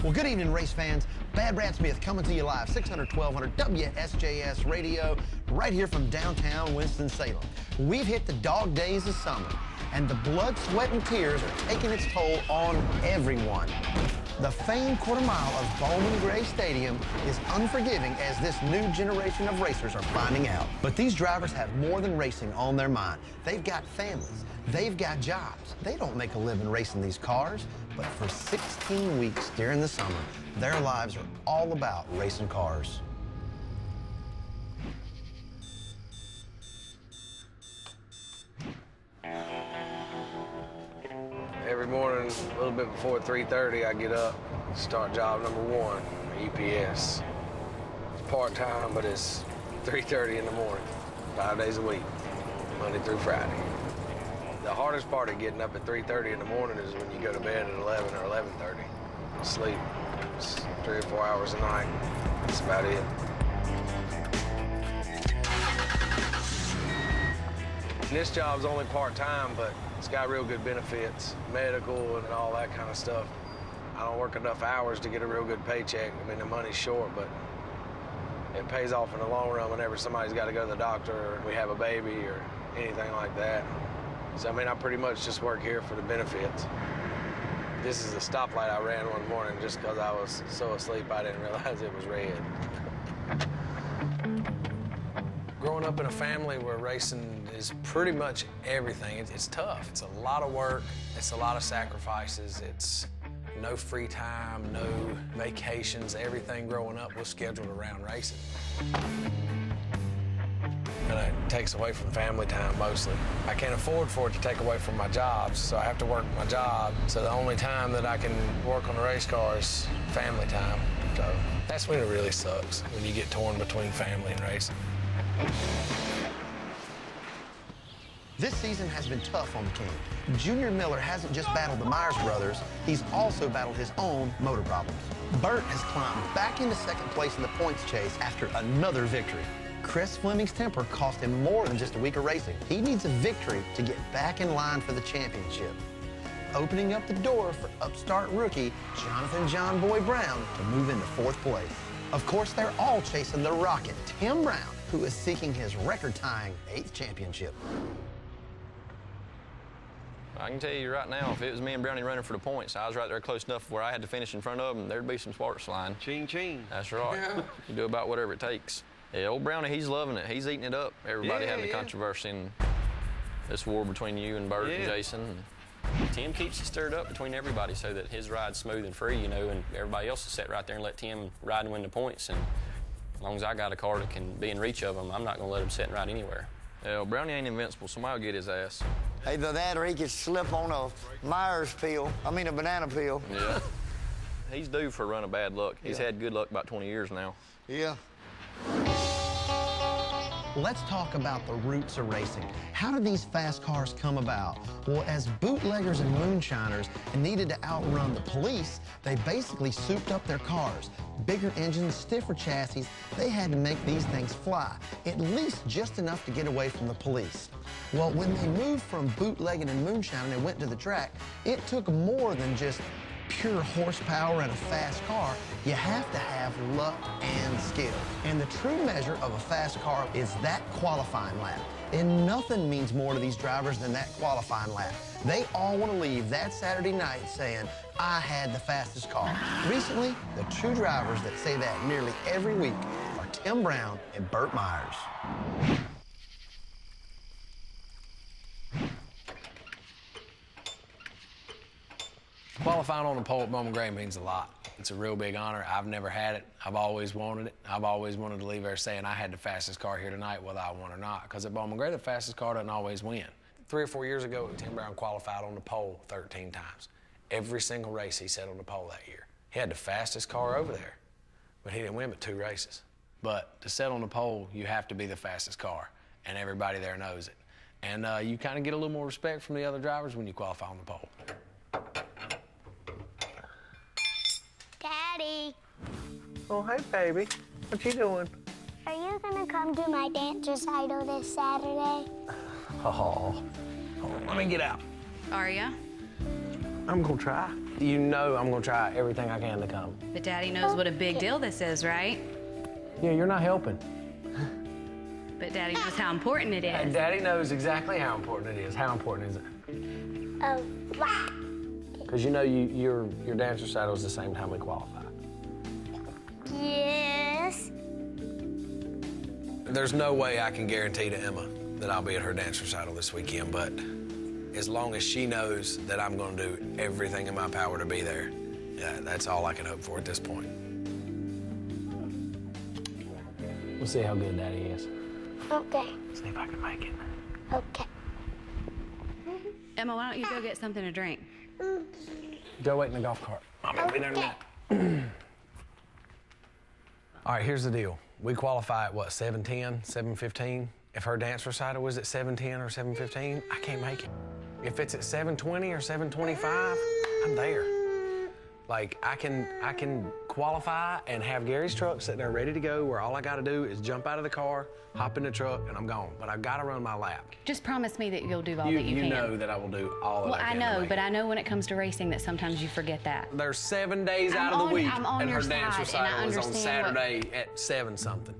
Well, good evening, race fans. Bad Brad Smith coming to you live, 600-1200 WSJS Radio, right here from downtown Winston-Salem. We've hit the dog days of summer, and the blood, sweat, and tears are taking its toll on everyone. The famed quarter mile of Bowman Gray Stadium is unforgiving, as this new generation of racers are finding out. But these drivers have more than racing on their mind. They've got families. They've got jobs. They don't make a living racing these cars, but for 16 weeks during the summer, their lives are all about racing cars. Every morning, a little bit before 3:30, I get up, start job number 1, EPS. It's part-time, but it's 3:30 in the morning, 5 days a week, Monday through Friday. The hardest part of getting up at 3:30 in the morning is when you go to bed at 11 or 11:30. Sleep, it's 3 or 4 hours a night. That's about it. And this job's only part-time, but it's got real good benefits, medical and all that kind of stuff. I don't work enough hours to get a real good paycheck. I mean, the money's short, but it pays off in the long run whenever somebody's got to go to the doctor or we have a baby or anything like that. So, I mean, I pretty much just work here for the benefits. This is the stoplight I ran one morning just because I was so asleep I didn't realize it was red. Growing up in a family where racing is pretty much everything, it's tough. It's a lot of work, it's a lot of sacrifices, it's no free time, no vacations. Everything growing up was scheduled around racing. And it takes away from family time mostly. I can't afford for it to take away from my jobs, so I have to work my job. So the only time that I can work on a race car is family time. So that's when it really sucks, when you get torn between family and racing. This season has been tough on the King. Junior Miller hasn't just battled the Myers brothers, he's also battled his own motor problems. Burt has climbed back into second place in the points chase after another victory. Chris Fleming's temper cost him more than just a week of racing. He needs a victory to get back in line for the championship. Opening up the door for upstart rookie Jonathan Jon Boy Brown to move into 4th place. Of course, they're all chasing the Rocket, Tim Brown, who is seeking his record-tying 8th championship. I can tell you right now, if it was me and Brownie running for the points, I was right there close enough where I had to finish in front of him, there'd be some sparks flying. Ching, ching. That's right. Yeah. You do about whatever it takes. Yeah, old Brownie, he's loving it. He's eating it up. Everybody having the controversy in this war between you and Burt and Jason. Tim keeps it stirred up between everybody so that his ride's smooth and free, you know, and everybody else will sit right there and let Tim ride and win the points. And as long as I got a car that can be in reach of him, I'm not going to let him sit and ride anywhere. Well, Brownie ain't invincible. Somebody will get his ass. Either that or he could slip on a Myers pill. I mean, a banana pill. Yeah. He's due for a run of bad luck. He's had good luck about 20 years now. Yeah. Let's talk about the roots of racing. How did these fast cars come about? Well, as bootleggers and moonshiners needed to outrun the police, they basically souped up their cars. Bigger engines, stiffer chassis, they had to make these things fly, at least just enough to get away from the police. Well, when they moved from bootlegging and moonshining and went to the track, it took more than just pure horsepower and a fast car. You have to have luck and skill. And the true measure of a fast car is that qualifying lap. And nothing means more to these drivers than that qualifying lap. They all want to leave that Saturday night saying, I had the fastest car. Recently, the two drivers that say that nearly every week are Tim Brown and Burt Myers. Qualifying on the pole at Bowman Gray means a lot. It's a real big honor. I've never had it. I've always wanted it. I've always wanted to leave there saying I had the fastest car here tonight, whether I won or not. Because at Bowman Gray, the fastest car doesn't always win. 3 or 4 years ago, Tim Brown qualified on the pole 13 times. Every single race he sat on the pole that year. He had the fastest car over there, but he didn't win but 2 races. But to sit on the pole, you have to be the fastest car, and everybody there knows it. And you kind of get a little more respect from the other drivers when you qualify on the pole. Daddy. Oh, hey, baby. What you doing? Are you gonna come to my dance recital this Saturday? Oh, let me get out. Are ya? I'm gonna try. You know I'm gonna try everything I can to come. But Daddy knows what a big deal this is, right? Yeah, you're not helping. But Daddy knows how important it is. Daddy knows exactly how important it is. How important is it? Wow. Because you know your dance recital is the same time we qualify. Yes. There's no way I can guarantee to Emma that I'll be at her dance recital this weekend, but as long as she knows that I'm going to do everything in my power to be there, that's all I can hope for at this point. We'll see how good Daddy is. Okay. See if I can make it. Okay. Emma, why don't you go get something to drink? Go wait in the golf cart. I'll be there in a minute. All right, here's the deal. We qualify at what, 7:10, 7:15? If her dance recital was at 7:10 or 7:15, I can't make it. If it's at 7:20 or 7:25, I'm there. Like, I can qualify and have Gary's truck sitting there ready to go where all I gotta do is jump out of the car, hop in the truck, and I'm gone. But I've gotta run my lap. Just promise me that you'll do all that you can. You know that I will do all that I can. Well, I know, to but make I know when it comes to racing that sometimes you forget that. There's 7 days out of the week, I'm on and your her dance side, and I recital is on understand Saturday at 7-something.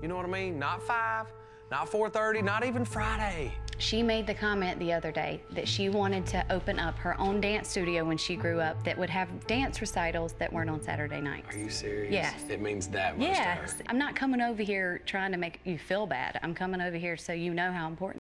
You know what I mean? Not 5, not 4:30, not even Friday. She made the comment the other day that she wanted to open up her own dance studio when she grew up that would have dance recitals that weren't on Saturday nights. Are you serious? Yes. It means that much Yes. to her. I'm not coming over here trying to make you feel bad. I'm coming over here so you know how important.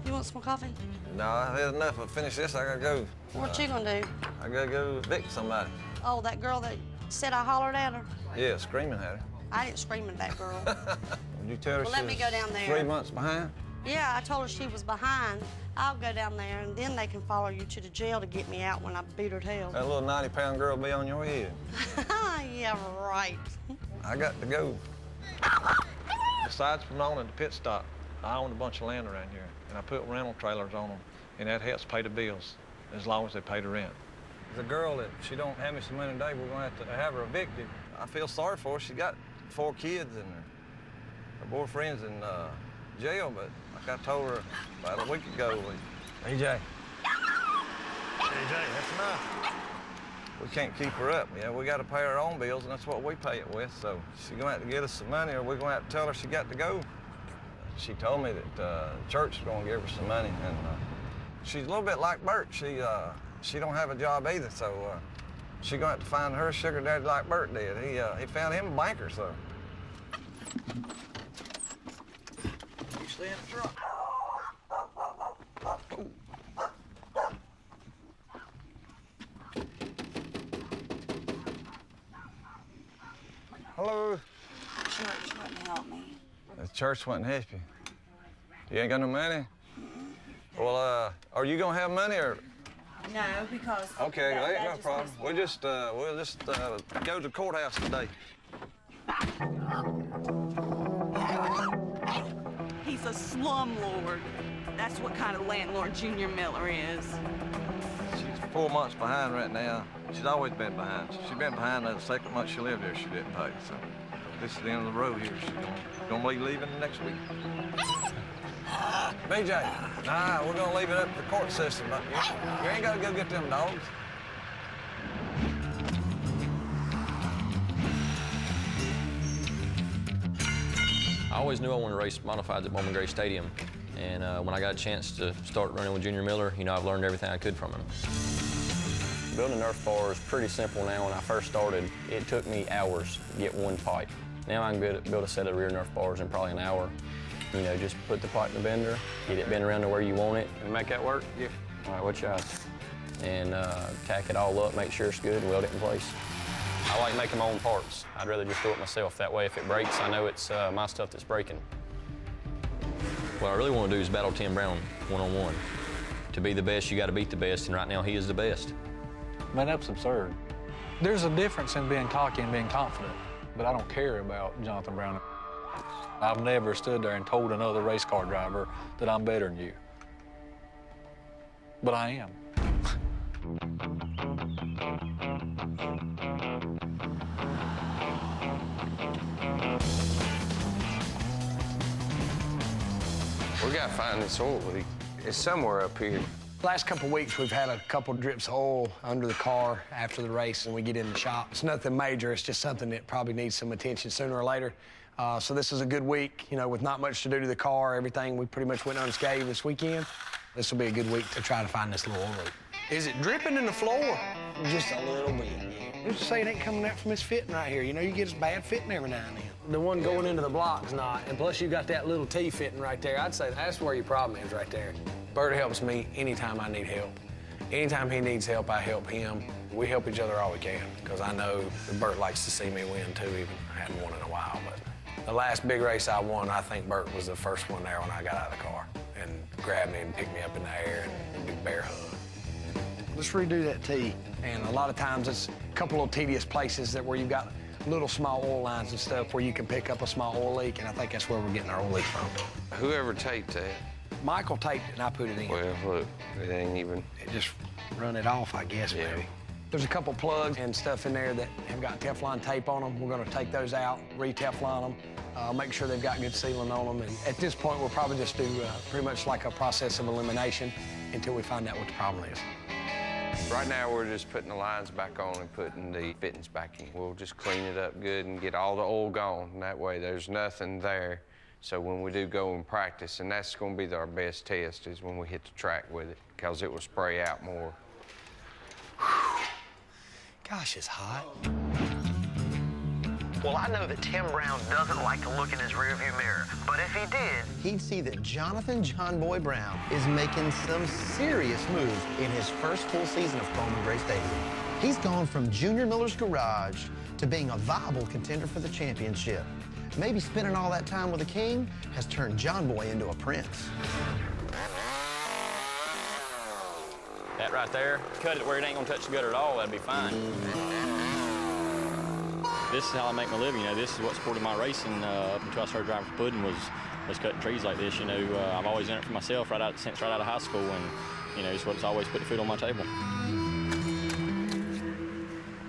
You want some coffee? No, I had enough. I'll finish this. I gotta go. What you gonna do? I gotta go evict somebody. Oh, that girl that said I hollered at her? Yeah, screaming at her. I didn't scream at that girl. Would you tell her Well, she let me was go down there. 3 months behind? Yeah, I told her she was behind. I'll go down there, and then they can follow you to the jail to get me out when I beat her to hell. That little 90-pound girl be on your head. Yeah, right. I got to go. Besides from owning the pit stop, I own a bunch of land around here, and I put rental trailers on them, and that helps pay the bills, as long as they pay the rent. The girl that she don't have me some money today, we're gonna have to have her evicted. I feel sorry for her. She got 4 kids, and her boyfriend's in jail, but like I told her about a week ago, AJ, that's enough. We can't keep her up. Yeah, we got to pay our own bills, and that's what we pay it with. So she's gonna have to get us some money, or we're gonna have to tell her she got to go. She told me that the church is gonna give her some money, and she's a little bit like Bert. She don't have a job either, so she's gonna have to find her sugar daddy like Bert did. He found him a banker, so. You stay in the truck. Hello. Church wouldn't help me. The church wouldn't help you. You ain't got no money? Well, are you gonna have money or? No, because. Okay, that ain't no problem. We'll just go to the courthouse today. He's a slumlord. That's what kind of landlord Junior Miller is. She's 4 months behind right now. She's always been behind. She's been behind the second month she lived there. She didn't pay. So this is the end of the road here. She's gonna be leaving next week. BJ, nah, we're gonna leave it up to the court system. You ain't gotta go get them dogs. I always knew I wanted to race modifieds at Bowman Gray Stadium. And when I got a chance to start running with Junior Miller, you know, I've learned everything I could from him. Building a Nerf bar is pretty simple now. When I first started, it took me hours to get one pipe. Now I can build a set of rear Nerf bars in probably an hour. You know, just put the pipe in the bender, get it bent around to where you want it. And make that work? Yeah. All right, watch out. And tack it all up, make sure it's good, and weld it in place. I like making my own parts. I'd rather just do it myself. That way, if it breaks, I know it's my stuff that's breaking. What I really want to do is battle Tim Brown one-on-one. To be the best, you got to beat the best, and right now he is the best. Man, that's absurd. There's a difference in being cocky and being confident, but I don't care about Jonathan Brown. I've never stood there and told another race car driver that I'm better than you. But I am. We gotta find this oil leak. It's somewhere up here. Last couple of weeks, we've had a couple drips of oil under the car after the race when we get in the shop. It's nothing major. It's just something that probably needs some attention sooner or later. So this is a good week, you know, with not much to do to the car, everything. We pretty much went unscathed this weekend. This will be a good week to try to find this little oil leak. Is it dripping in the floor? Just a little bit, yeah. Who's to say it ain't coming out from this fitting right here? You know, you get this bad fitting every now and then. The one going into the block's not, and plus you got that little T fitting right there. I'd say that's where your problem is right there. Bert helps me anytime I need help. Anytime he needs help, I help him. We help each other all we can, because I know that Bert likes to see me win, too, even I hadn't won in a while. But the last big race I won, I think Bert was the first one there when I got out of the car and grabbed me and picked me up in the air and a big bear hug. Let's redo that T. And a lot of times it's a couple of tedious places where you've got little small oil lines and stuff where you can pick up a small oil leak, and I think that's where we're getting our oil leak from. Whoever taped that? Michael taped it and I put it in. Well, look, it ain't even... It just run it off, I guess, maybe. There's a couple plugs and stuff in there that have got Teflon tape on them. We're gonna take those out, re-Teflon them, make sure they've got good sealing on them. And at this point, we'll probably just do pretty much like a process of elimination until we find out what the problem is. Right now, we're just putting the lines back on and putting the fittings back in. We'll just clean it up good and get all the oil gone. And that way, there's nothing there. So when we do go and practice, and that's going to be our best test, is when we hit the track with it, because it will spray out more. Gosh, it's hot. Well, I know that Tim Brown doesn't like to look in his rearview mirror, but if he did, he'd see that Jonathan Jon Boy Brown is making some serious moves in his first full season of Coleman Gray Stadium. He's gone from Junior Miller's garage to being a viable contender for the championship. Maybe spending all that time with the king has turned Jon Boy into a prince. That right there, cut it where it ain't gonna touch the gutter at all, that'd be fine. This is how I make my living, you know, this is what supported my racing up until I started driving for Puddin was cutting trees like this, you know. I've always done it for myself since right out of high school, and, you know, it's what's always put the food on my table.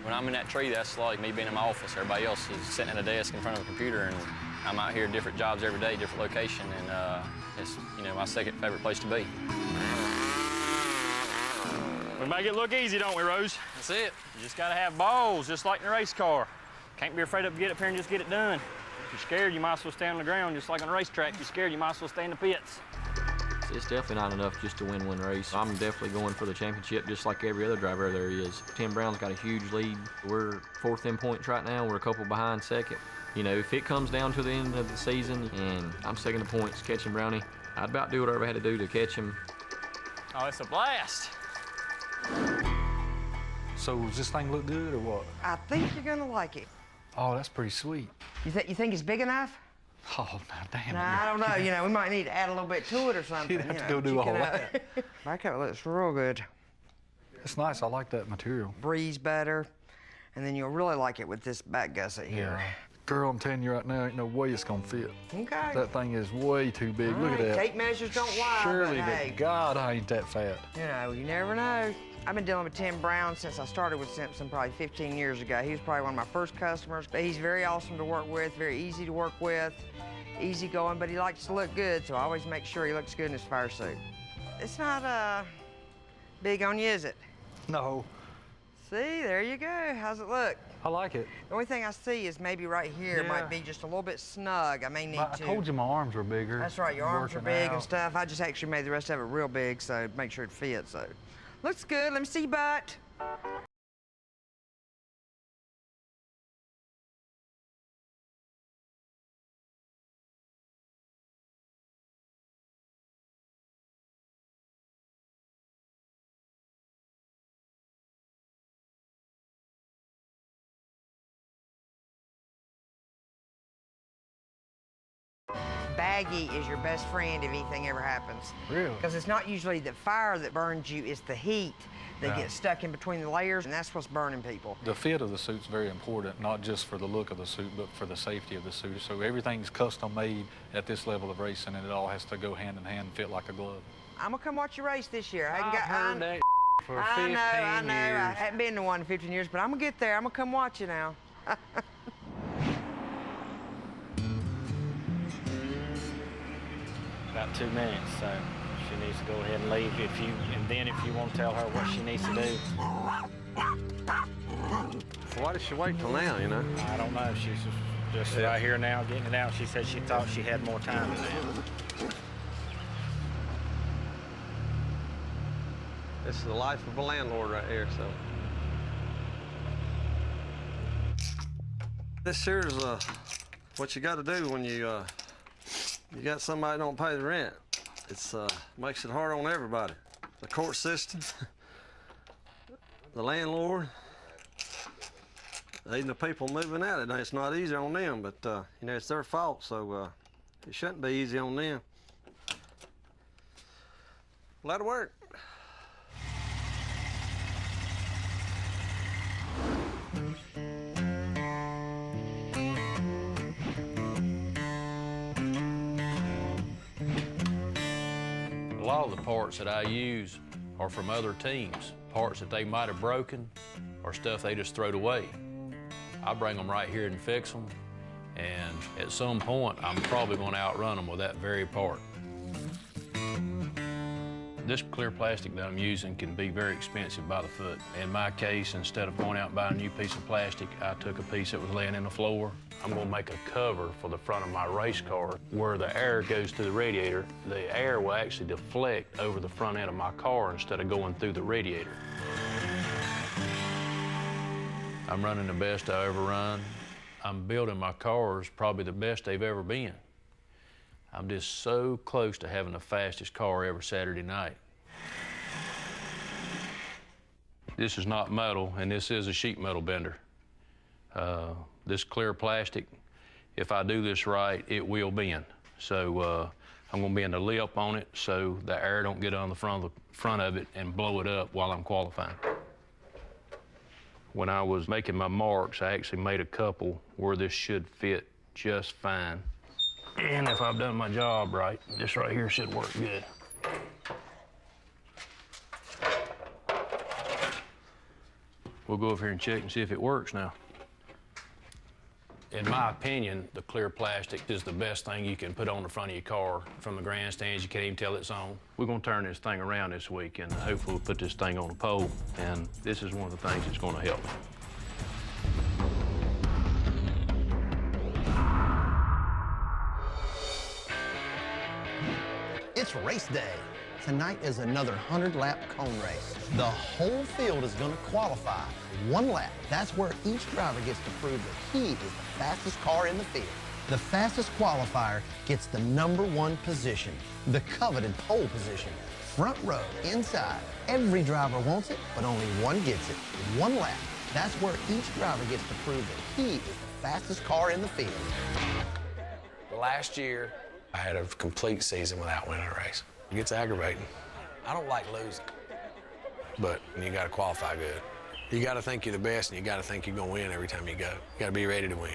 When I'm in that tree, that's like me being in my office. Everybody else is sitting at a desk in front of a computer, and I'm out here different jobs every day, different location, and it's, you know, my second favorite place to be. We make it look easy, don't we, Rose? That's it. You just gotta have balls, just like in a race car. Can't be afraid to get up here and just get it done. If you're scared, you might as well stay on the ground, just like on a racetrack. If you're scared, you might as well stay in the pits. It's definitely not enough just to win one race. I'm definitely going for the championship just like every other driver there is. Tim Brown's got a huge lead. We're fourth in points right now. We're a couple behind second. You know, if it comes down to the end of the season and I'm second in points catching Brownie, I'd about do whatever I had to do to catch him. Oh, it's a blast. So does this thing look good or what? I think you're gonna like it. Oh, that's pretty sweet. You think it's big enough? Oh, no, damn. Nah, I don't know. You know, we might need to add a little bit to it or something. You'd have to go do all that. Back up looks real good. It's nice. I like that material. Breathes better, and then you'll really like it with this back gusset here. Yeah. Girl, I'm telling you right now, ain't no way it's gonna fit. Okay. That thing is way too big. Look at that. Tape measures don't lie. Surely but to hey, God I ain't that fat. You know, you never know. I've been dealing with Tim Brown since I started with Simpson probably 15 years ago. He was probably one of my first customers. But he's very awesome to work with, very easy to work with, easy going, but he likes to look good, so I always make sure he looks good in his fire suit. It's not big on you, is it? No. See, there you go. How's it look? I like it. The only thing I see is maybe right here might be just a little bit snug. I may need to. I told you my arms were bigger. That's right, your arms are big and stuff. I just actually made the rest of it real big, so make sure it fits. So, looks good. Let me see your butt. baggie is your best friend if anything ever happens. Really? Because it's not usually the fire that burns you, it's the heat that gets stuck in between the layers, and that's what's burning people. The fit of the suit's very important, not just for the look of the suit, but for the safety of the suit. So everything's custom made at this level of racing, and it all has to go hand in hand and fit like a glove. I'm gonna come watch you race this year. I've heard that for 15 years. I know. I haven't been to one in 15 years, but I'm gonna get there. I'm gonna come watch you now. About 2 minutes, so she needs to go ahead and leave and then if you want to tell her what she needs to do. Why did she wait till now, you know? I don't know. She's just right here now getting it out. She said she thought she had more time than that. This is the life of a landlord right here, so. This here is what you got to do when you got somebody that don't pay the rent. It's makes it hard on everybody. The court system, the landlord, even the people moving out. It's not easy on them, but you know, it's their fault, so it shouldn't be easy on them. Let it work. A lot of the parts that I use are from other teams, parts that they might have broken or stuff they just throwed away. I bring them right here and fix them, and at some point, I'm probably going to outrun them with that very part. This clear plastic that I'm using can be very expensive by the foot. In my case, instead of going out and buying a new piece of plastic, I took a piece that was laying in the floor. I'm going to make a cover for the front of my race car where the air goes to the radiator. The air will actually deflect over the front end of my car instead of going through the radiator. I'm running the best I ever run. I'm building my cars probably the best they've ever been. I'm just so close to having the fastest car every Saturday night. This is not metal, and this is a sheet metal bender. This clear plastic, if I do this right, it will bend. So I'm gonna bend the lip on it so the air don't get on the front of it and blow it up while I'm qualifying. When I was making my marks, I actually made a couple where this should fit just fine. And if I've done my job right, this right here should work good. We'll go over here and check and see if it works now. In my opinion, the clear plastic is the best thing you can put on the front of your car. From the grandstands, you can't even tell it's on. We're gonna turn this thing around this week and hopefully we'll put this thing on a pole. And this is one of the things that's gonna help. It's race day. Tonight is another 100-lap cone race. The whole field is going to qualify. One lap, that's where each driver gets to prove that he is the fastest car in the field. The fastest qualifier gets the #1 position, the coveted pole position. Front row, inside. Every driver wants it, but only one gets it. One lap, that's where each driver gets to prove that he is the fastest car in the field. Last year, I had a complete season without winning a race. It gets aggravating. I don't like losing, but you got to qualify good. You got to think you're the best, and you got to think you're going to win every time you go. You got to be ready to win.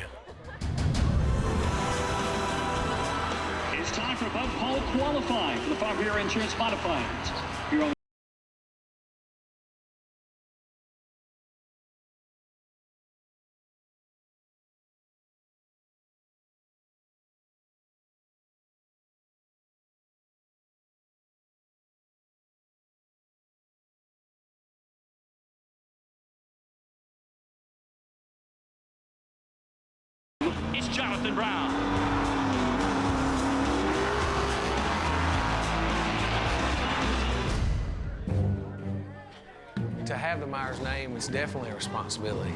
It's time for Bud Paul qualifying for the 5-year insurance modifieds. You're on It's Jonathan Brown. To have the Myers name is definitely a responsibility.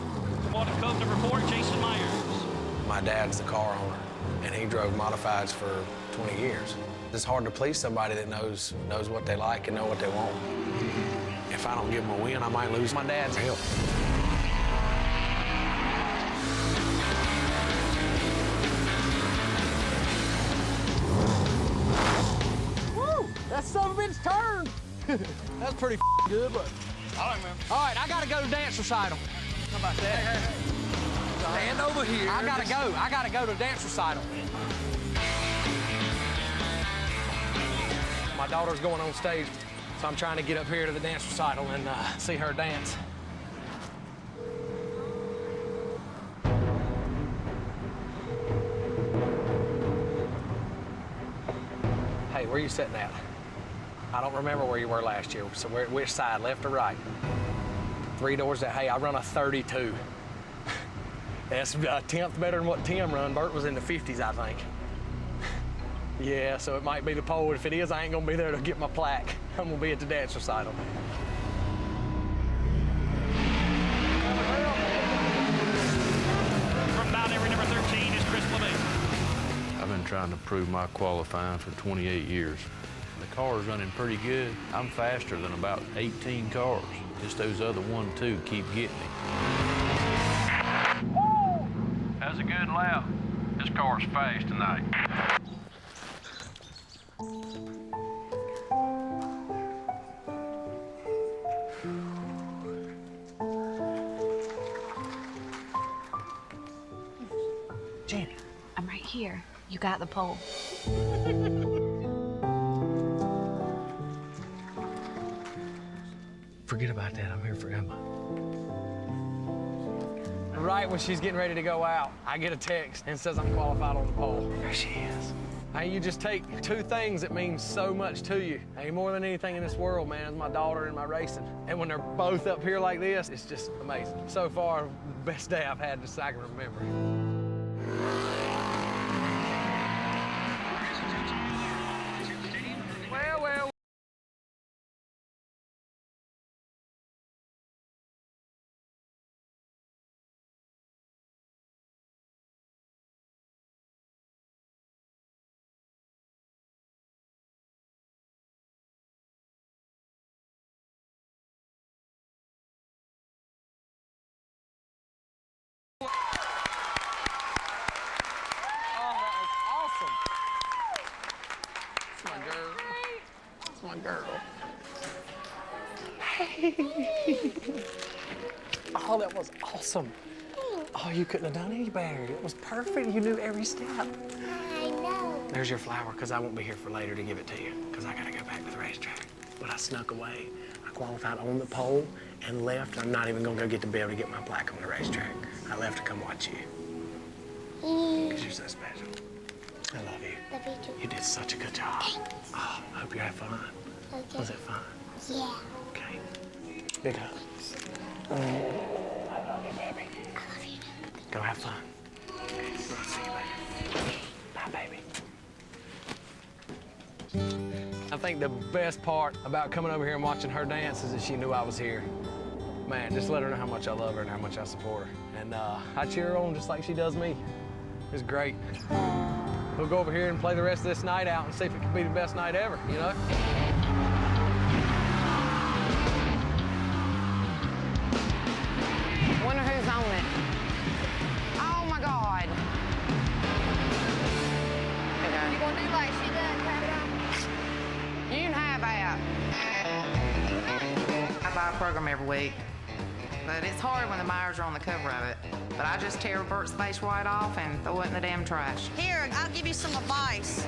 On to Cove number 4, Jason Myers. My dad's the car owner, and he drove modifieds for 20 years. It's hard to please somebody that knows what they like and know what they want. If I don't give them a win, I might lose my dad's help. That son of a bitch turned. That's pretty good, but. I don't remember. All right, I gotta go to dance recital. How about that? Hey. Stand over here. I gotta go. I gotta go to dance recital. My daughter's going on stage, so I'm trying to get up here to the dance recital and see her dance. Hey, where you sitting at? I don't remember where you were last year. So which side, left or right? 3 doors that, hey, I run a 32. That's a tenth better than what Tim run. Bert was in the 50s, I think. Yeah, so it might be the pole. If it is, I ain't gonna be there to get my plaque. I'm gonna be at the dance recital. From Mount Airy, number 13 is Chris Levine. I've been trying to prove my qualifying for 28 years. The car's running pretty good. I'm faster than about 18 cars. Just those other 1, 2 keep getting me. That's a good lap. This car's fast tonight. Jenny, I'm right here. You got the pole. Forget about that. I'm here for Emma. Right when she's getting ready to go out, I get a text and it says I'm qualified on the pole. There she is. Hey, you just take 2 things that mean so much to you. Hey, more than anything in this world, man, is my daughter and my racing. And when they're both up here like this, it's just amazing. So far, the best day I've had since I can remember. Well. My girl. Hey. Oh, that was awesome. Oh, you couldn't have done any better. It was perfect. You knew every step. I know. There's your flower, because I won't be here for later to give it to you, because I got to go back to the racetrack. But I snuck away. I qualified on the pole and left. I'm not even going to go get to be able to get my plaque on the racetrack. I left to come watch you. Because you're so special. I love you. Love you too. You did such a good job. Thanks. Oh, I hope you had fun. Okay. Was it fun? Yeah. Okay. Big hugs. I love you, baby. I love you. Go have fun. Okay. I'll see you later. Bye, baby. I think the best part about coming over here and watching her dance is that she knew I was here. Man, just let her know how much I love her and how much I support her. And I cheer her on just like she does me. It's great. We'll go over here and play the rest of this night out and see if it can be the best night ever, you know? Wonder who's on it. Oh my God. You gonna do like she does, have it on? You can have that. I buy a program every week, but it's hard when the Myers are on the cover of it. But I just tear Bert's face right off and throw it in the damn trash. Here, I'll give you some advice.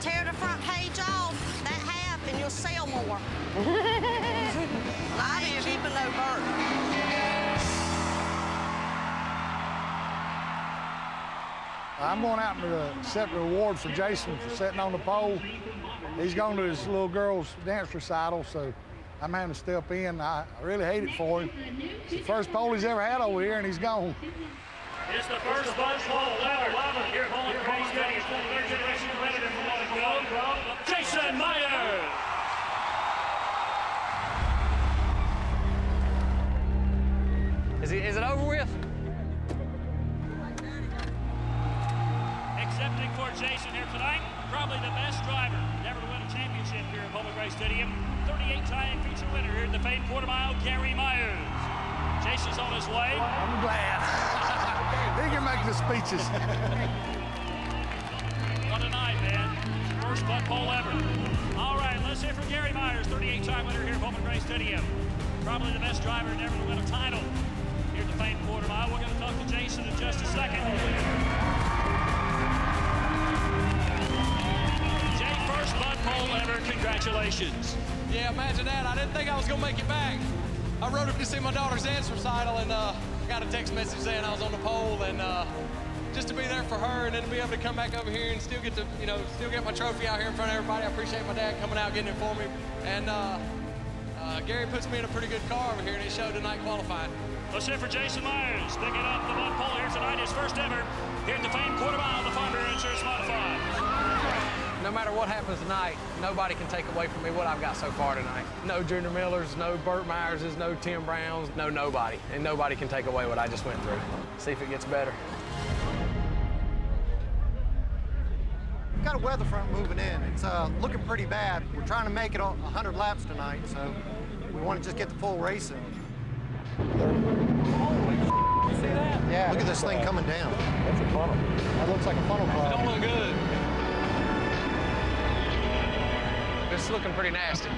Tear the front page off, that half, and you'll sell more. I ain't keeping no Bert. I'm going out to accept the award for Jason for sitting on the pole. He's going to his little girl's dance recital, so I'm having to step in. I really hate it for him. It's the first pole he's ever had over here, and he's gone. It's the first bunch pole ever here at Bowling Green Stadium. Third generation competitor from Monaco, Jason Myers. Is it over with? Accepting for Jason here tonight, probably the best driver never to win a championship here at Bowling Green Stadium. 38-time feature winner here at the famed quarter mile, Gary Myers. Jason's on his way. I'm glad. He can make the speeches. What a night, man. first butt pole ever. All right, let's hear from Gary Myers, 38-time winner here at Bowman Gray Stadium. Probably the best driver ever to win a title here at the famed quarter mile. We're going to talk to Jason in just a second. Jay, first butt pole ever. Congratulations. Yeah, imagine that. I didn't think I was going to make it back. I rode up to see my daughter's dance recital and got a text message saying I was on the pole, and just to be there for her and then to be able to come back over here and still get to, still get my trophy out here in front of everybody. I appreciate my dad coming out getting it for me. And Gary puts me in a pretty good car over here, and it showed tonight qualifying. Let's hear for Jason Myers, picking up the butt pole here tonight, his first ever here at the famed quarter mile, the Farm Bureau Insurance Modified. No matter what happens tonight, nobody can take away from me what I've got so far tonight. No Junior Millers, no Burt Myerses, no Tim Browns, no nobody. And nobody can take away what I just went through. See if it gets better. We've got a weather front moving in. It's looking pretty bad. We're trying to make it 100 laps tonight, so we want to just get the full race in. Holy you see that? Yeah, look at this thing coming down. That's a funnel. That looks like a funnel problem. It don't look good. This is looking pretty nasty.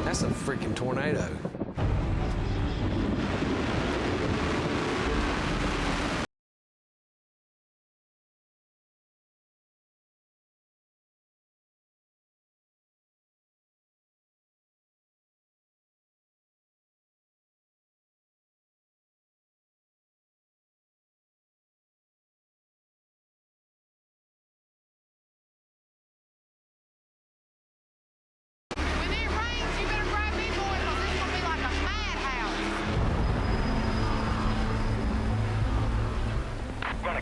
That's a freaking tornado.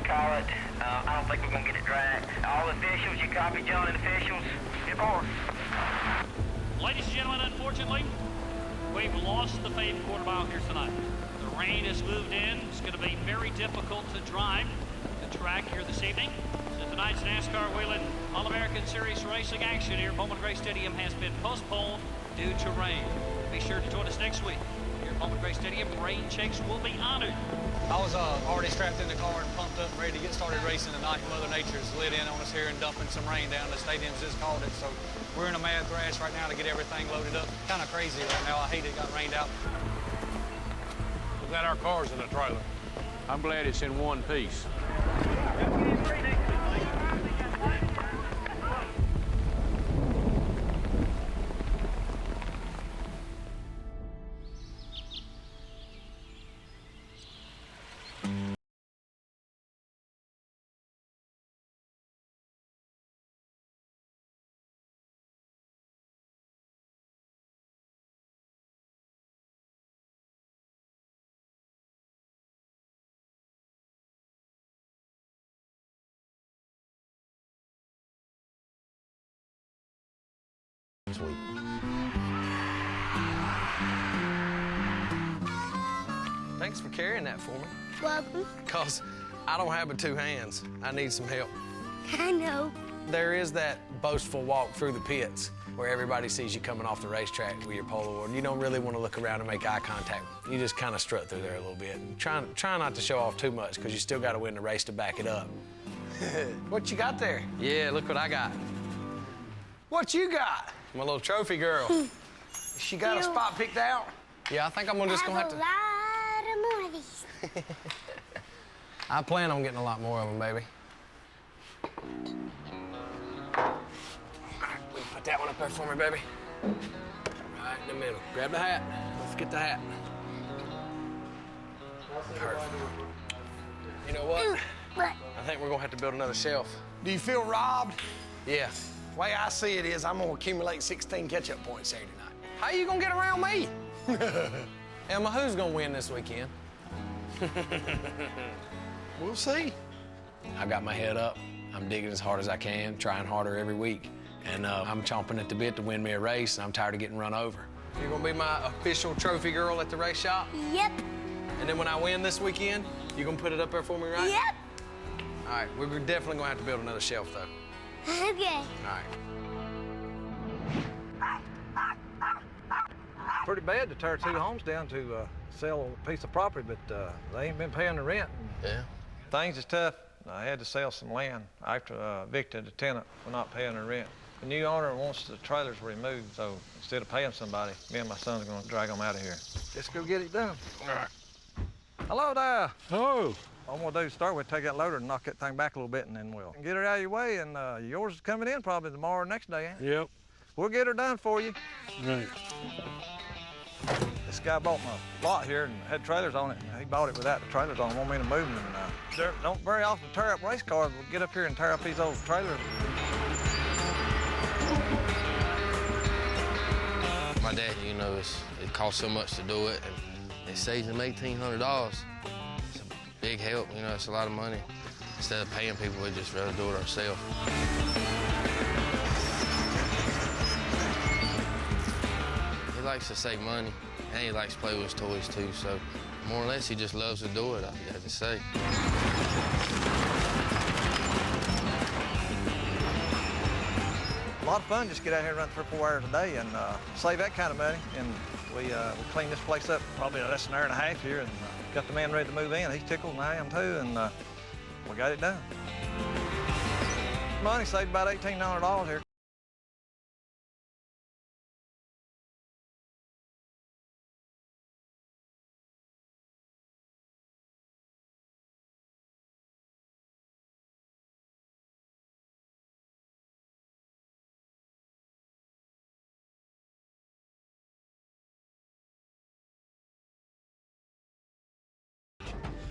Call it. I don't think we're going to get it dry. All officials, you copy John and officials? Report. Ladies and gentlemen, unfortunately, we've lost the famed quarter mile here tonight. The rain has moved in. It's going to be very difficult to drive the track here this evening. So tonight's NASCAR Whelen All-American Series racing action here at Bowman Gray Stadium has been postponed due to rain. Be sure to join us next week. Here at Bowman Gray Stadium, rain checks will be honored. I was already strapped in the car and pumped up and ready to get started racing tonight. Mother Nature's lit in on us here and dumping some rain down. The stadium's just called it, so we're in a mad thrash right now to get everything loaded up. Kind of crazy right now. I hate it got rained out. We're glad our car's in the trailer. I'm glad it's in one piece. Sweet. Thanks for carrying that for me. Welcome. Because I don't have but two hands. I need some help. I know. There is that boastful walk through the pits where everybody sees you coming off the racetrack with your pole award. You don't really want to look around and make eye contact. You just kind of strut through there a little bit. Try not to show off too much because you still got to win the race to back it up. What you got there? Yeah, look what I got. What you got? My little trophy girl. She got a spot picked out? Yeah, I think I'm just gonna have to. A lot of more of these. I plan on getting a lot more of them, baby. All right, put that one up there for me, baby. Right in the middle. Grab the hat. Don't forget the hat. Perfect. You know what? What? I think we're gonna have to build another shelf. Do you feel robbed? Yeah. The way I see it is I'm gonna accumulate 16 catch-up points Saturday night. How you gonna get around me? Emma, who's gonna win this weekend? We'll see. I got my head up. I'm digging as hard as I can, trying harder every week. And I'm chomping at the bit to win me a race, and I'm tired of getting run over. You're gonna be my official trophy girl at the race shop? Yep. And then when I win this weekend, you gonna put it up there for me, right? Yep. All right, we're definitely gonna have to build another shelf, though. Okay. All right. Pretty bad to tear two homes down to sell a piece of property, but they ain't been paying the rent. Yeah. Things is tough. I had to sell some land after I evicted a tenant for not paying their rent. The new owner wants the trailers removed, so instead of paying somebody, me and my son's gonna drag them out of here. Let's go get it done. All right. Hello there. Oh. All I'm gonna do is start with take that loader and knock that thing back a little bit, and then we'll get her out of your way, and yours is coming in probably tomorrow or next day, ain't it? Yep. We'll get her done for you. Right. This guy bought my lot here and had trailers on it. He bought it without the trailers on. Want me to move them. And, don't very often tear up race cars. We'll get up here and tear up these old trailers. My dad, you know, it costs so much to do it, and it saves him $1,800. It's a big help, you know, it's a lot of money. Instead of paying people, we'd just rather do it ourselves. He likes to save money, and he likes to play with his toys, too, so more or less, he just loves to do it, I have to say. A lot of fun, just get out here and run 3 or 4 hours a day and save that kind of money. And we cleaned this place up probably less than an hour and a half here and got the man ready to move in. He's tickled and I am too, and we got it done. Money saved about $1,800 here.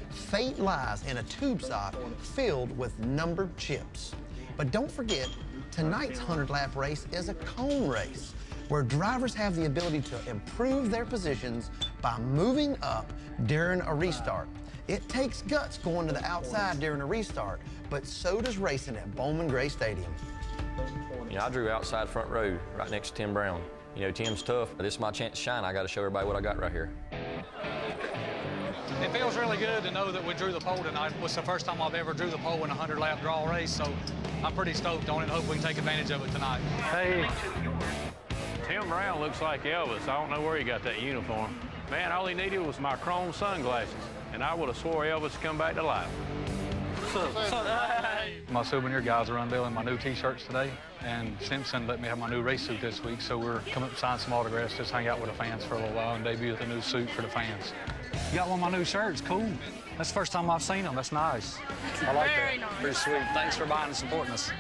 Fate lies in a tube sock filled with numbered chips. But don't forget, tonight's 100-lap race is a cone race, where drivers have the ability to improve their positions by moving up during a restart. It takes guts going to the outside during a restart, but so does racing at Bowman Gray Stadium. You know, I drew outside front row right next to Tim Brown. You know, Tim's tough, but this is my chance to shine. I got to show everybody what I got right here. It feels really good to know that we drew the pole tonight. It was the first time I've ever drew the pole in a 100-lap draw race, so I'm pretty stoked on it and hope we can take advantage of it tonight. Hey, Tim Brown looks like Elvis. I don't know where he got that uniform. Man, all he needed was my chrome sunglasses, and I would have swore Elvis would come back to life. My souvenir guys are unveiling my new T-shirts today, and Simpson let me have my new race suit this week, so we're coming up to sign some autographs, just hang out with the fans for a little while and debut the new suit for the fans. You got one of my new shirts, cool. That's the first time I've seen them, that's nice. I like Very that. nice. Pretty sweet. Thanks for buying and supporting us.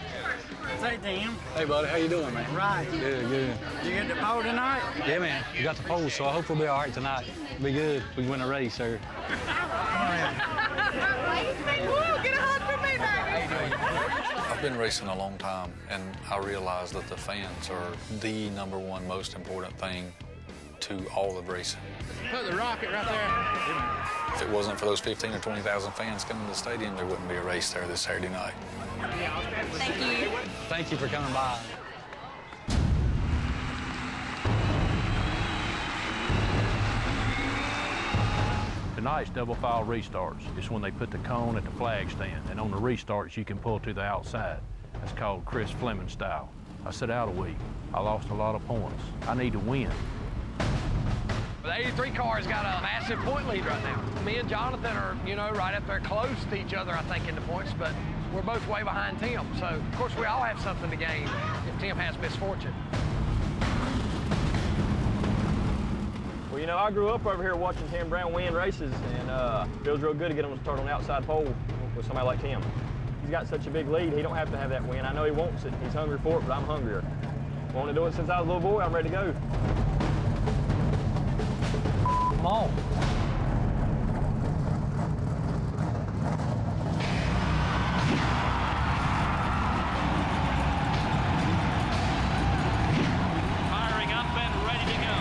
Say, Tim. Hey, buddy, how you doing, man? Right. Good, good. You get the pole tonight? Yeah, man, we got the pole, so I hope we'll be all right tonight. Be good. We can win a race, sir. I've been racing a long time, and I realize that the fans are the #1 most important thing to all of racing. Put the rocket right there. If it wasn't for those 15 or 20,000 fans coming to the stadium, there wouldn't be a race there this Saturday night. Thank you. Thank you for coming by. Tonight's double file restarts. It's when they put the cone at the flag stand, and on the restarts you can pull to the outside. That's called Chris Fleming style. I sat out a week. I lost a lot of points. I need to win. The 83 car's got a massive point lead right now. Me and Jonathan are, you know, right up there close to each other, I think, in the points, but we're both way behind Tim. So, of course, we all have something to gain if Tim has misfortune. Well, you know, I grew up over here watching Tim Brown win races, and it feels real good to get him to start on the outside pole with somebody like Tim. He's got such a big lead, he don't have to have that win. I know he wants it, he's hungry for it, but I'm hungrier. Wanted to do it since I was a little boy, I'm ready to go. Come on. Firing up and ready to go.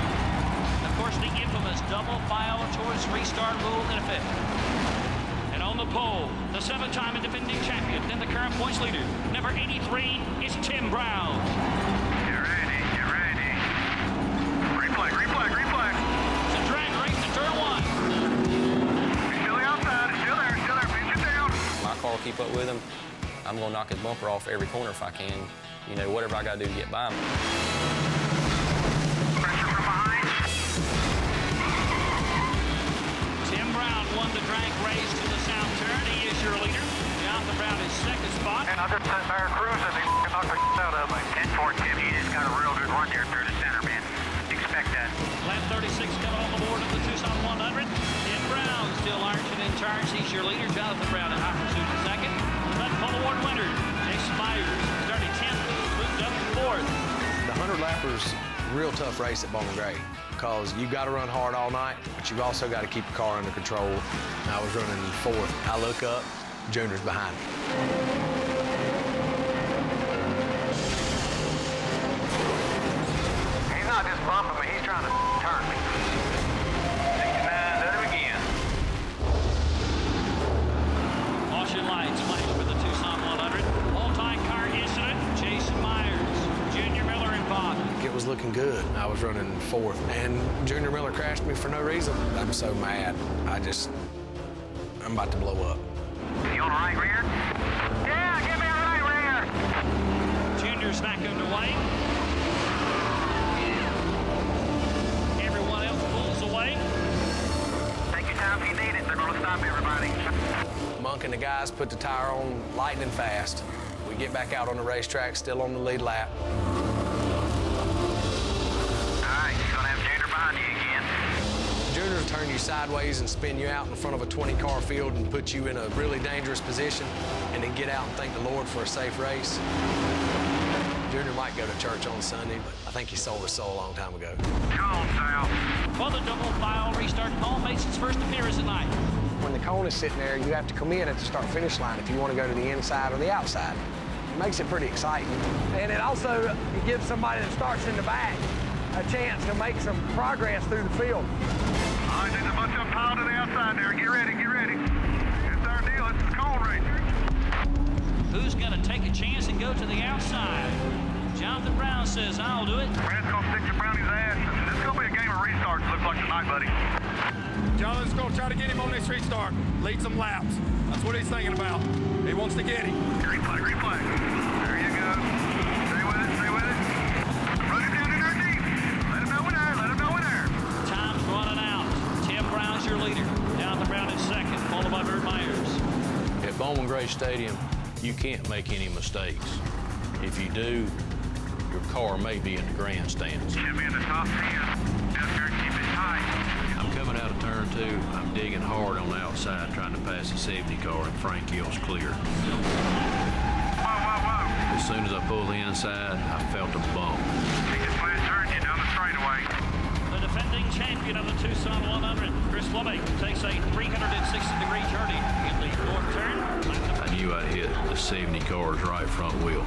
Of course, the infamous double file towards restart rule in effect. And on the pole, the 7-time and defending champion and the current points leader, number 83, is Tim Brown. Get ready, get ready. Green flag, green flag, green flag. It's a drag race in turn 1. He's still outside, it's still there, pinch it down. My car will keep up with him. I'm gonna knock his bumper off every corner if I can. You know, whatever I gotta do to get by him. Pressure from behind. Tim Brown won the drag race to the south turn. He is your leader. I'm just sitting there cruising. He knocked the out of me. 10-4, Tim. You just got a real good run there through the center, man. Expect that. Lap 36 coming on the board of the Tucson 100. Tim Brown still arching in charge. He's your leader. Jonathan Brown in hot pursuit in second. Left pole award winner, Jason Myers, starting 10th, moved up to 4th. The 100-lapper's real tough race at Bowman Gray because you've got to run hard all night, but you've also got to keep your car under control. I was running 4th. I look up, Junior's behind me. He's not just bumping me, he's trying to turn me. 69, let him again. Caution lights playing for the Tucson 100. All-time car incident, Jason Myers, Junior Miller involved. It was looking good. I was running 4th, and Junior Miller crashed me for no reason. I'm so mad. I'm about to blow up. You on the right rear? Yeah, give me a right rear. Junior's back underway. Everyone else pulls away. Take your time if you need it. They're going to stop everybody. Monk and the guys put the tire on lightning fast. We get back out on the racetrack, still on the lead lap. Junior will turn you sideways and spin you out in front of a 20-car field and put you in a really dangerous position and then get out and thank the Lord for a safe race. Junior might go to church on Sunday, but I think he sold his soul a long time ago. Come on, Sal. Well, the double file restart call makes its first appearance tonight. When the cone is sitting there, you have to come in at the start-finish line if you want to go to the inside or the outside. It makes it pretty exciting. And it also gives somebody that starts in the back a chance to make some progress through the field. All right, there's a bunch of them piled to the outside there. Get ready, get ready. It's our deal. It's the cone race. Who's going to take a chance and go to the outside? Jonathan Brown says, I'll do it. Brad's going to stick to Brownie's ass. This is going to be a game of restarts, looks like tonight, buddy. Jonathan's going to try to get him on this restart. Lead some laps. That's what he's thinking about. He wants to get him. Green flag, green flag. There you go. Stay with it, stay with it. Run it down in there deep. Let him know when there, let him know when there. Time's running out. Tim Brown's your leader. Jonathan Brown in second, followed by Bert Myers. At Bowman Gray Stadium, you can't make any mistakes. If you do, your car may be in the grandstands. Should be in the top 10. Down there, keep it tight. I'm coming out of turn 2. I'm digging hard on the outside, trying to pass the 70 car, and Frank Hill's clear. Whoa, whoa, whoa. As soon as I pulled the inside, I felt a bump. He just went and turned you down the straightaway. The defending champion of the Tucson 100, Chris Fleming, takes a 360-degree journey in the fourth turn. I knew I'd hit the 70 car's right front wheel.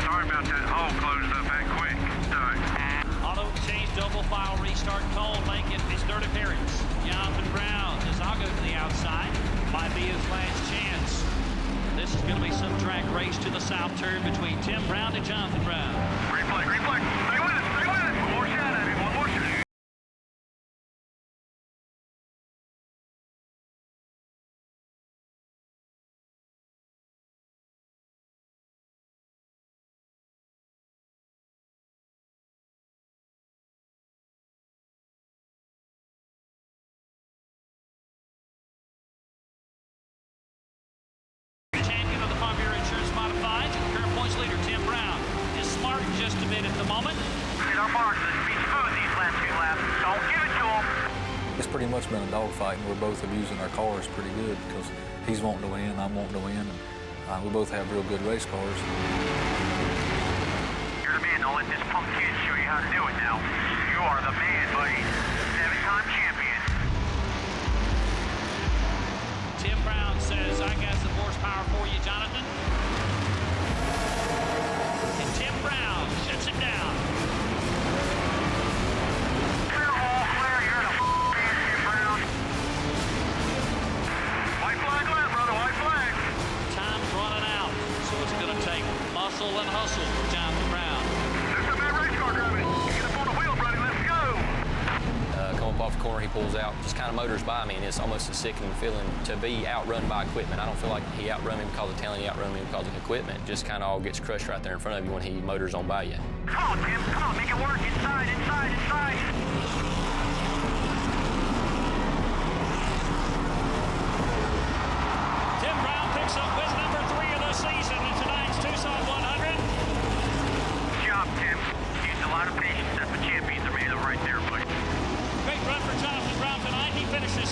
Sorry about that hole closed up that quick. Sorry. Auto change double file restart call making his third appearance. Jonathan Brown says, I'll go to the outside. Might be his last chance. This is going to be some drag race to the south turn between Tim Brown and Jonathan Brown. Green flag, green flag. Stay with it, stay with it. One more shot at him, one more shot. Champion of the Farm Bureau Insurance Modified, current points leader Tim Brown is smart just a bit at the moment. Get our marks. Be smooth these last few laps. Don't give it to him. It's pretty much been a dogfight, and we're both abusing our cars pretty good because he's wanting to win, I'm wanting to win, and we both have real good race cars. You're the man. Don't let this punk kid show you how to do it now. You are the man, buddy. 7-time champion. Tim Brown says, I got some horsepower for you, Jonathan. And Tim Brown shuts it down. Clear all clear. You're the man, Tim Brown. White flag left, brother. White flag. Time's running out, so it's going to take muscle and hustle for Jonathan Brown. There's some bad race car driving. Get up on the wheel, buddy. Let's go. Come up off the corner, he pulls out, just kind of motors by me, and it's almost a sickening feeling to be outrun by equipment. I don't feel like he outrun me because of talent, he outrun me because of equipment. Just kind of all gets crushed right there in front of you when he motors on by you. Come on, Tim. Come on, make it work. Inside, inside, inside. Tim Brown picks up win number 3 of the season in tonight's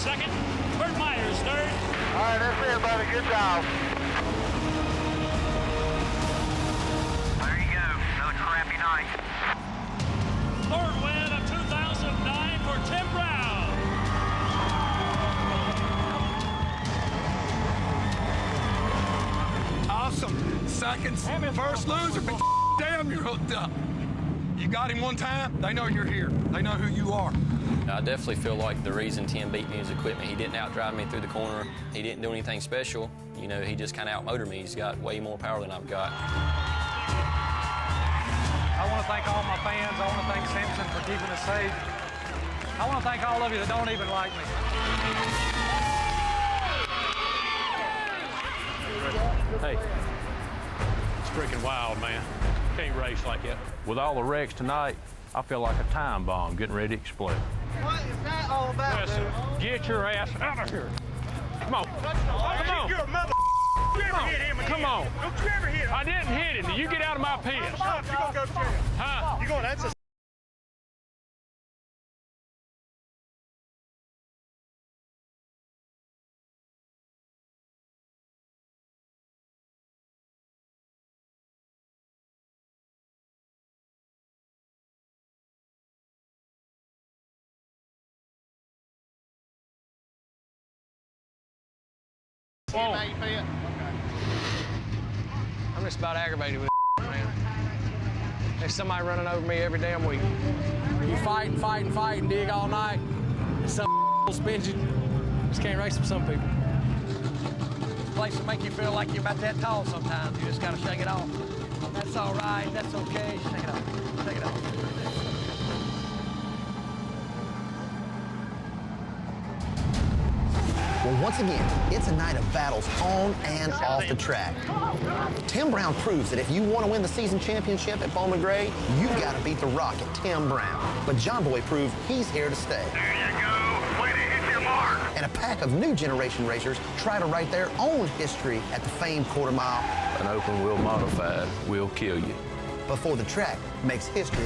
second. Bert Myers third. All right, that's it, buddy. Good job. There you go. Another crappy night. Third win of 2009 for Tim Brown. Awesome. Seconds. First loser, but damn, you're hooked up. You got him one time, they know you're here. They know who you are. I definitely feel like the reason Tim beat me is equipment. He didn't outdrive me through the corner. He didn't do anything special. You know, he just kind of outmotored me. He's got way more power than I've got. I want to thank all my fans. I want to thank Simpson for keeping us safe. I want to thank all of you that don't even like me. Hey, it's freaking wild, man. Can't race like that. With all the wrecks tonight, I feel like a time bomb getting ready to explode. What is that all about, Listen, get your ass out of here. Come on. Come on. You're a mother. You ever hit him again? Come on. Don't you ever hit him? I didn't hit him. You get out of my pits. You're gonna go to jail. Huh? You're going, that's a I'm just about aggravated with it, man. There's somebody running over me every damn week. You fight and fight and fight and dig all night, and some spins you. Just can't race with some people. This place will make you feel like you're about that tall sometimes. You just gotta shake it off. That's all right, that's okay. Shake it off, shake it off. Well, once again, it's a night of battles on and off the track. Tim Brown proves that if you want to win the season championship at Bowman Gray, you've got to beat the Rocket, Tim Brown. But Jon Boy proved he's here to stay. There you go. Way to hit your mark. And a pack of new generation racers try to write their own history at the famed quarter mile. An open wheel modified will kill you. Before the track makes history